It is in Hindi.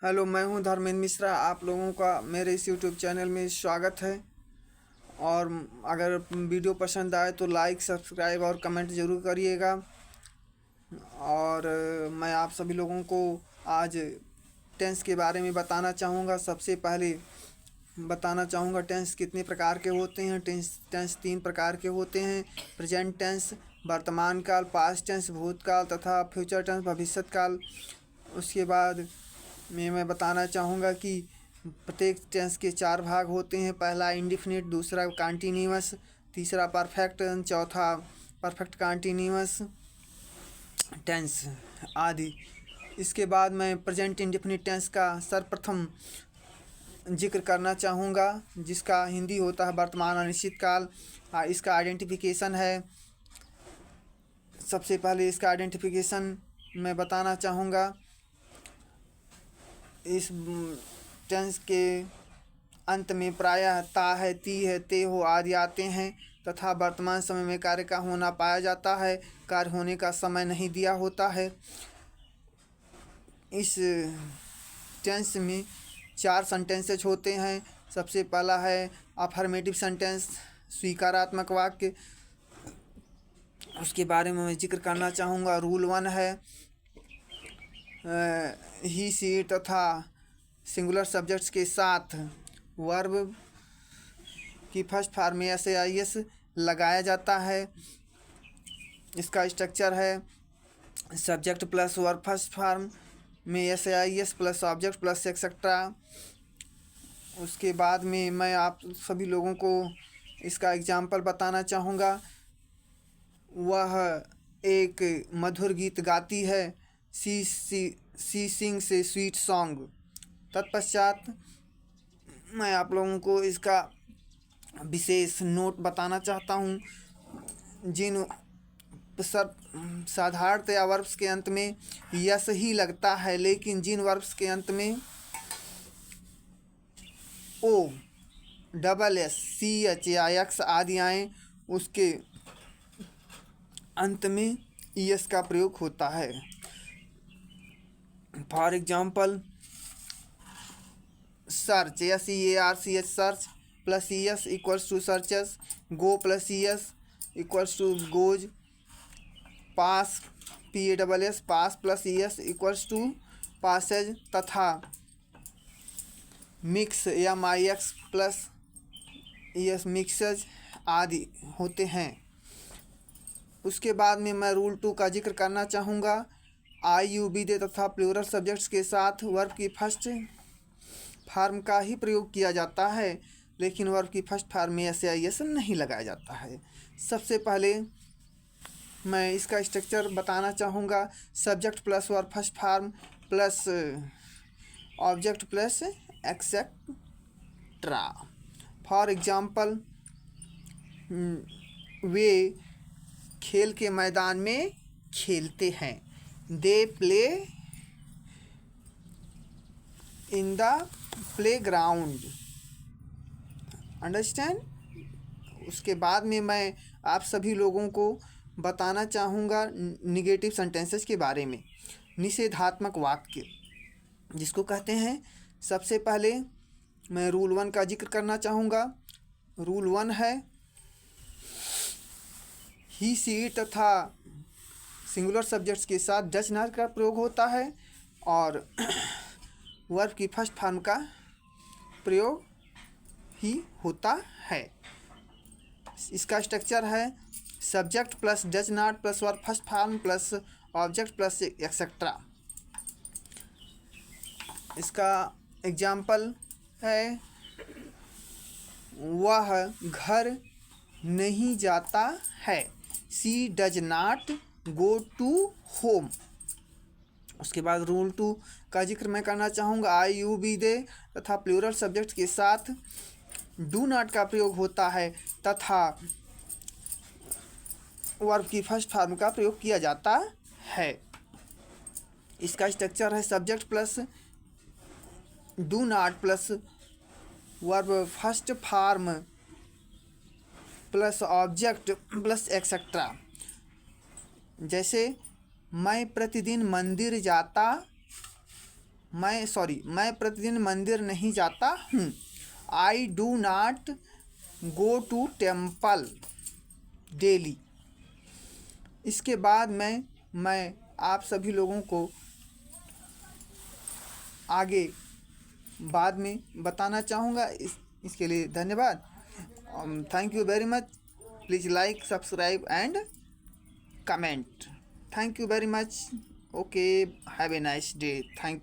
हेलो, मैं हूं धर्मेंद्र मिश्रा। आप लोगों का मेरे इस यूट्यूब चैनल में स्वागत है। और अगर वीडियो पसंद आए तो लाइक, सब्सक्राइब और कमेंट ज़रूर करिएगा। और मैं आप सभी लोगों को आज टेंस के बारे में बताना चाहूँगा। सबसे पहले बताना चाहूँगा टेंस कितने प्रकार के होते हैं। टेंस तीन प्रकार के होते हैं: प्रेजेंट टेंस, वर्तमान काल, पास्ट टेंस भूतकाल तथा फ्यूचर टेंस भविष्यत काल। उसके बाद मैं बताना चाहूँगा कि प्रत्येक टेंस के चार भाग होते हैं। पहला इंडिफिनिट, दूसरा कॉन्टिन्यूअस, तीसरा परफेक्ट, चौथा परफेक्ट कॉन्टिन्यूअस टेंस आदि। इसके बाद मैं प्रेजेंट इंडिफिनिट टेंस का सर्वप्रथम जिक्र करना चाहूँगा, जिसका हिंदी होता है वर्तमान अनिश्चित काल। इसका आइडेंटिफिकेशन है। सबसे पहले इसका आइडेंटिफिकेशन मैं बताना चाहूँगा। इस टेंस के अंत में प्रायः ता है, ती है, ते हो आदि आते हैं तथा वर्तमान समय में कार्य का होना पाया जाता है। कार्य होने का समय नहीं दिया होता है। इस टेंस में चार सेंटेंसेज होते हैं। सबसे पहला है अफर्मेटिव सेंटेंस, स्वीकारात्मक वाक्य। उसके बारे में मैं जिक्र करना चाहूँगा। रूल 1 है ही, सी तथा सिंगुलर सब्जेक्ट्स के साथ वर्ब की फर्स्ट फॉर्म में एस आई एस लगाया जाता है। इसका स्ट्रक्चर है subject plus verb first form में S I S plus object plus etcetera. उसके बाद में मैं आप सभी लोगों को इसका एग्जाम्पल बताना चाहूँगा। वह एक मधुर गीत गाती है। सी सिंग से स्वीट सॉन्ग। तत्पश्चात मैं आप लोगों को इसका विशेष नोट बताना चाहता हूँ। जिन साधारणतया वर्ब्स के अंत में यस ही लगता है, लेकिन जिन वर्ब्स के अंत में ओ, डबल एस, सी एच या एक्स आदि आए, उसके अंत में यस का प्रयोग होता है। For example, search, S E A R C H, search plus E S equals to searches. Go plus E S equals to goes. Pass, P A double S, pass plus E S equals to passes. तथा mix, M I X plus E S, mixes आदि होते हैं। उसके बाद में मैं रूल 2 का जिक्र करना चाहूँगा। आई यू बी दे तथा प्लूरल सब्जेक्ट्स के साथ वर्ब की फर्स्ट फॉर्म का ही प्रयोग किया जाता है, लेकिन वर्ब की फर्स्ट फॉर्म में एस आई एस नहीं लगाया जाता है। सबसे पहले मैं इसका स्ट्रक्चर बताना चाहूँगा। Subject plus verb first form plus object plus etcetera. For example, वे खेल के मैदान में खेलते हैं। They play in the playground. Understand. उसके बाद में मैं आप सभी लोगों को बताना चाहूँगा निगेटिव सेंटेंसेस के बारे में। निषेधात्मक वाक्य जिसको कहते हैं। सबसे पहले मैं रूल 1 का जिक्र करना चाहूँगा। रूल 1 है ही, सी तथा सिंगुलर सब्जेक्ट्स के साथ डज नॉट का प्रयोग होता है और वर्ब की फर्स्ट फॉर्म का प्रयोग ही होता है। इसका स्ट्रक्चर है subject plus does not plus verb first form plus object plus etcetera. इसका एग्जाम्पल है वह घर नहीं जाता है। She does not go to home. उसके बाद रूल 2 का जिक्र मैं करना चाहूँगा। आई यू बी दे तथा प्लूरल सब्जेक्ट के साथ डू नॉट का प्रयोग होता है तथा वर्ब की फर्स्ट फॉर्म का प्रयोग किया जाता है। इसका स्ट्रक्चर है subject plus do not plus verb first form plus object plus etcetera. जैसे मैं प्रतिदिन मंदिर जाता मैं प्रतिदिन मंदिर नहीं जाता हूँ। I do not go to temple daily. इसके बाद मैं आप सभी लोगों को आगे बाद में बताना चाहूँगा। इसके लिए धन्यवाद। Thank you very much. Please like, subscribe and comment. Thank you very much. Okay, have a nice day. Thank you.